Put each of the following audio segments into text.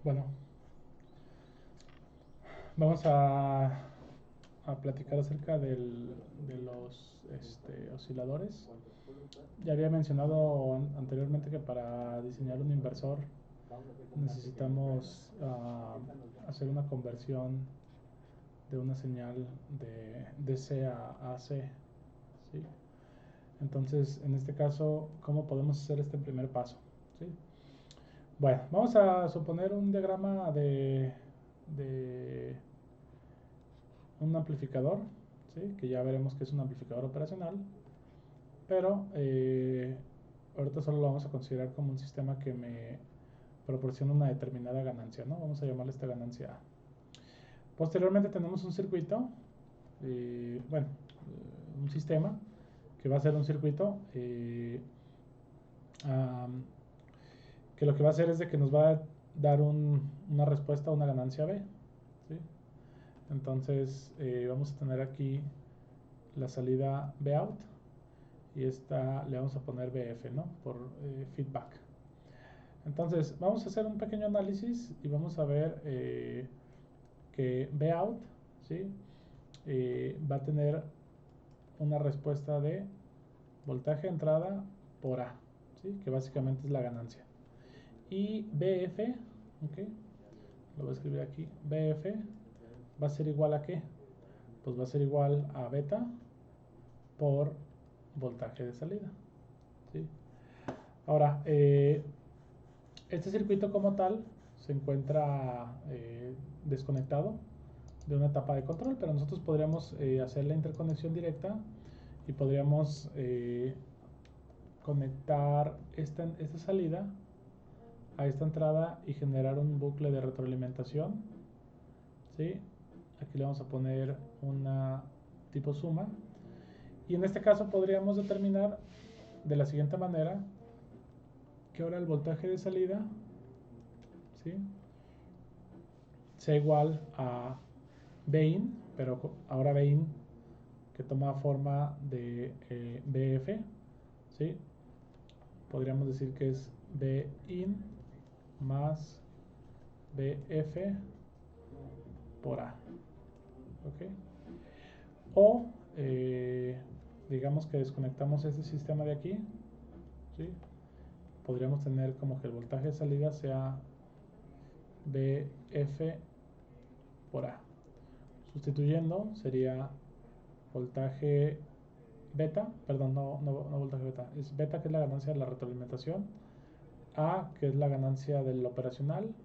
Bueno, vamos a platicar acerca de los osciladores. Ya había mencionado anteriormente que para diseñar un inversor necesitamos hacer una conversión de una señal de DC a AC, ¿sí? Entonces, en este caso, ¿cómo podemos hacer este primer paso? ¿Sí? Bueno, vamos a suponer un diagrama de un amplificador, ¿sí? Que ya veremos que es un amplificador operacional, pero ahorita solo lo vamos a considerar como un sistema que me proporciona una determinada ganancia, ¿no? Vamos a llamarle esta ganancia A. Posteriormente tenemos un circuito, bueno, un sistema que va a ser un circuito que lo que va a hacer es de que nos va a dar una respuesta a una ganancia B, ¿sí? Entonces vamos a tener aquí la salida Bout y esta le vamos a poner BF, ¿no? Por feedback. Entonces vamos a hacer un pequeño análisis y vamos a ver que Bout, ¿sí? Va a tener una respuesta de voltaje entrada por A, ¿sí? Que básicamente es la ganancia. Y BF, ¿ok? Lo voy a escribir aquí, BF va a ser igual a ¿qué? Pues va a ser igual a beta por voltaje de salida, ¿sí? Ahora, este circuito como tal se encuentra desconectado de una etapa de control, pero nosotros podríamos hacer la interconexión directa y podríamos conectar esta salida a esta entrada y generar un bucle de retroalimentación, ¿sí? Aquí le vamos a poner una tipo suma y en este caso podríamos determinar de la siguiente manera que ahora el voltaje de salida, ¿sí? Sea igual a Bin, pero ahora Bin que toma forma de BF, ¿sí? Podríamos decir que es Bin más BF por A, ¿ok? O digamos que desconectamos este sistema de aquí, ¿sí? Podríamos tener como que el voltaje de salida sea BF por A. Sustituyendo sería voltaje beta, perdón, no voltaje beta, es beta que es la ganancia de la retroalimentación, A que es la ganancia del operacional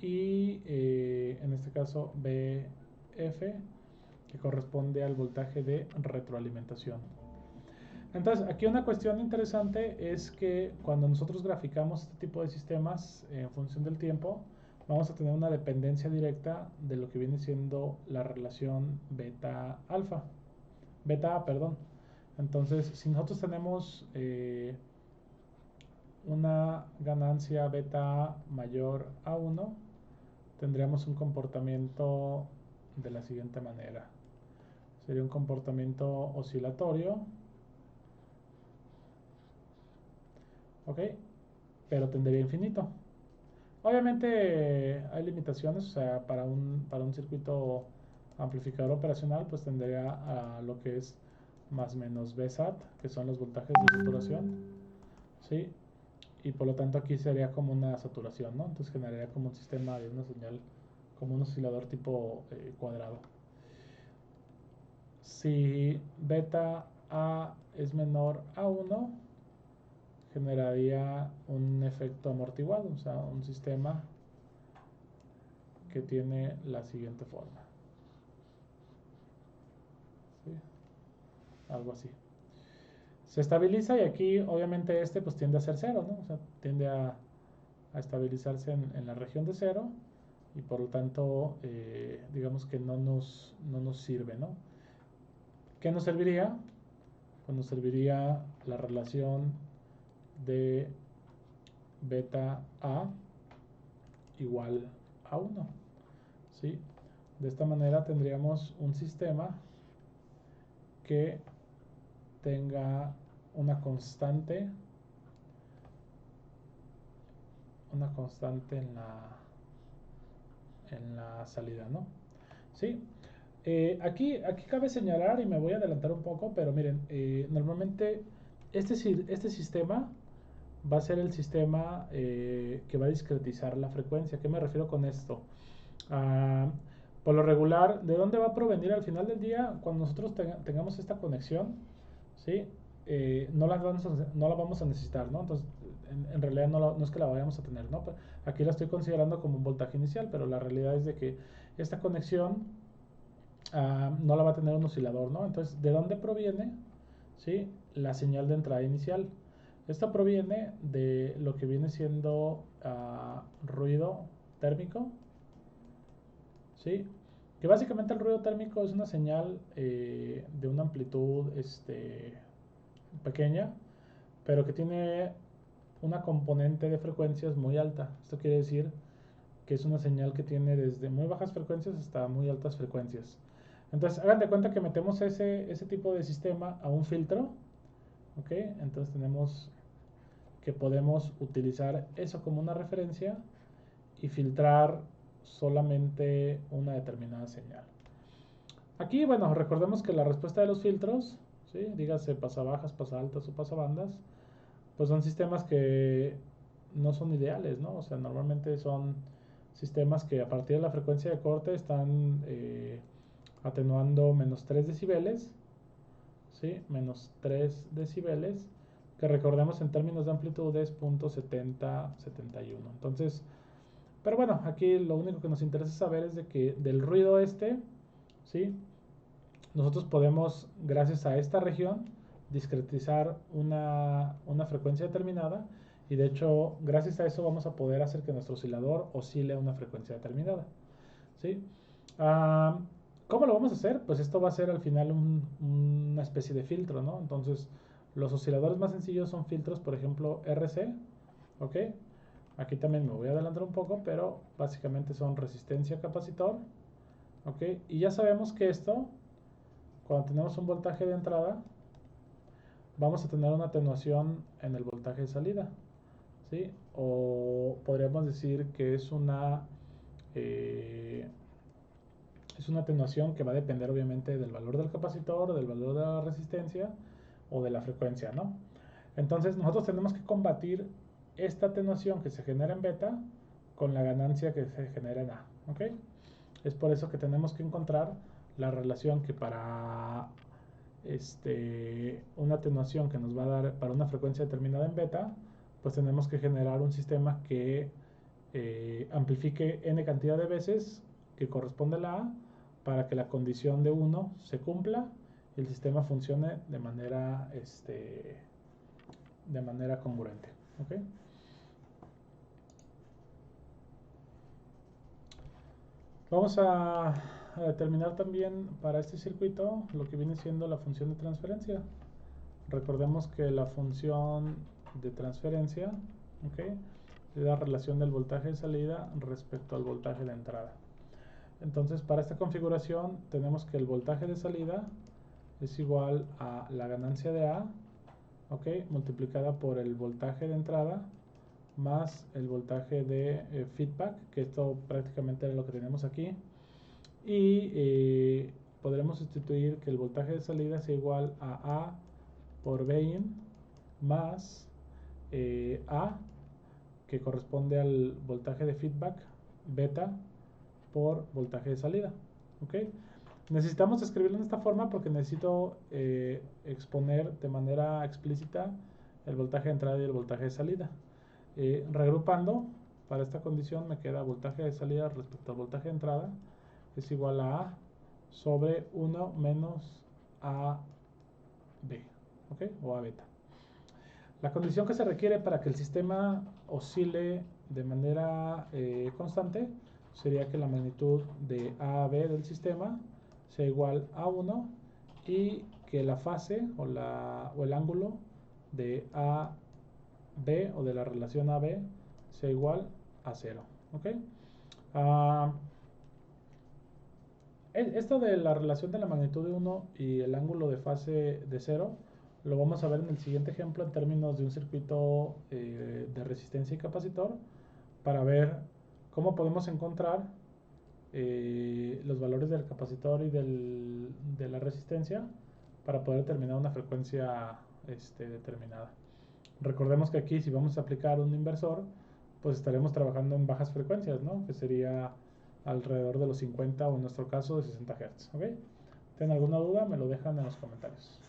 y en este caso BF que corresponde al voltaje de retroalimentación. Entonces, aquí una cuestión interesante es que cuando nosotros graficamos este tipo de sistemas en función del tiempo, vamos a tener una dependencia directa de lo que viene siendo la relación beta-alfa. Beta-A, perdón. Entonces, si nosotros tenemos una ganancia beta mayor a 1, tendríamos un comportamiento de la siguiente manera. Sería un comportamiento oscilatorio, ¿ok? Pero tendería a infinito. Obviamente hay limitaciones, o sea, para un circuito amplificador operacional, pues tendería a lo que es más menos BSAT, que son los voltajes de saturación, ¿sí? Y por lo tanto aquí sería como una saturación, ¿no? Entonces generaría como un sistema de una señal, como un oscilador tipo cuadrado. Si beta A es menor a 1, generaría un efecto amortiguado, o sea, un sistema que tiene la siguiente forma, ¿sí? Algo así. Se estabiliza y aquí obviamente este pues tiende a ser cero, ¿no? O sea, tiende a estabilizarse en la región de cero y por lo tanto digamos que no nos sirve, ¿no? ¿Qué nos serviría? Pues nos serviría la relación de beta A igual a 1, ¿sí? De esta manera tendríamos un sistema que tenga una constante en la en la salida, ¿no? ¿Sí? Aquí cabe señalar, y me voy a adelantar un poco, pero miren, normalmente este sistema va a ser el sistema que va a discretizar la frecuencia. ¿Qué me refiero con esto? Ah, por lo regular, ¿de dónde va a provenir al final del día cuando nosotros tengamos esta conexión? ¿Sí? No la vamos a necesitar, ¿no? Entonces, en realidad no es que la vayamos a tener, ¿no? Aquí la estoy considerando como un voltaje inicial, pero la realidad es de que esta conexión no la va a tener un oscilador, ¿no? Entonces, ¿de dónde proviene? ¿Sí? La señal de entrada inicial. Esta proviene de lo que viene siendo ruido térmico, ¿sí? Que básicamente el ruido térmico es una señal de una amplitud pequeña, pero que tiene una componente de frecuencias muy alta. Esto quiere decir que es una señal que tiene desde muy bajas frecuencias hasta muy altas frecuencias. Entonces, hagan de cuenta que metemos ese tipo de sistema a un filtro, ¿ok? Entonces tenemos que podemos utilizar eso como una referencia y filtrar solamente una determinada señal. Aquí, bueno, recordemos que la respuesta de los filtros, ¿sí? Dígase pasabajas, pasaaltas o pasabandas, pues son sistemas que no son ideales, ¿no? O sea, normalmente son sistemas que a partir de la frecuencia de corte están atenuando menos 3 decibeles, ¿sí? Menos 3 decibeles, que recordemos en términos de amplitud es 0.7071. Entonces, pero bueno, aquí lo único que nos interesa saber es de que del ruido ¿sí? Nosotros podemos, gracias a esta región, discretizar una frecuencia determinada y de hecho, gracias a eso vamos a poder hacer que nuestro oscilador oscile a una frecuencia determinada, ¿sí? Ah, ¿Cómo lo vamos a hacer? Pues esto va a ser al final una especie de filtro, ¿no? Entonces, los osciladores más sencillos son filtros, por ejemplo, RC, ¿ok? Aquí también me voy a adelantar un poco, pero básicamente son resistencia capacitor, ¿ok? Y ya sabemos que esto, cuando tenemos un voltaje de entrada, vamos a tener una atenuación en el voltaje de salida, ¿sí? O podríamos decir que es una atenuación que va a depender obviamente del valor del capacitor, del valor de la resistencia o de la frecuencia, ¿no? Entonces nosotros tenemos que combatir esta atenuación que se genera en beta con la ganancia que se genera en A, ¿ok? Es por eso que tenemos que encontrar la relación que para una atenuación que nos va a dar para una frecuencia determinada en beta, pues tenemos que generar un sistema que amplifique n cantidad de veces que corresponde a la A para que la condición de 1 se cumpla y el sistema funcione de manera congruente, ¿okay? Vamos a determinar también para este circuito lo que viene siendo la función de transferencia. Recordemos que la función de transferencia, ¿okay?, es la relación del voltaje de salida respecto al voltaje de entrada. Entonces, para esta configuración tenemos que el voltaje de salida es igual a la ganancia de A, ¿ok?, multiplicada por el voltaje de entrada más el voltaje de feedback, que esto prácticamente era lo que tenemos aquí. Y podremos sustituir que el voltaje de salida es igual a por Bin más A, que corresponde al voltaje de feedback, beta, por voltaje de salida, ¿ok? Necesitamos escribirlo en esta forma porque necesito exponer de manera explícita el voltaje de entrada y el voltaje de salida. Reagrupando, para esta condición me queda voltaje de salida respecto al voltaje de entrada es igual a A sobre 1 menos AB, ¿ok? O A beta. La condición que se requiere para que el sistema oscile de manera constante sería que la magnitud de AB del sistema sea igual a 1 y que la fase o el ángulo de AB o de la relación AB sea igual a 0. ¿Okay? Esto de la relación de la magnitud de 1 y el ángulo de fase de 0 lo vamos a ver en el siguiente ejemplo en términos de un circuito de resistencia y capacitor para ver cómo podemos encontrar los valores del capacitor y de la resistencia para poder determinar una frecuencia determinada. Recordemos que aquí si vamos a aplicar un inversor, pues estaremos trabajando en bajas frecuencias, ¿no? Que sería alrededor de los 50 o en nuestro caso de 60 Hz. ¿Ok? ¿Tienen alguna duda? Me lo dejan en los comentarios.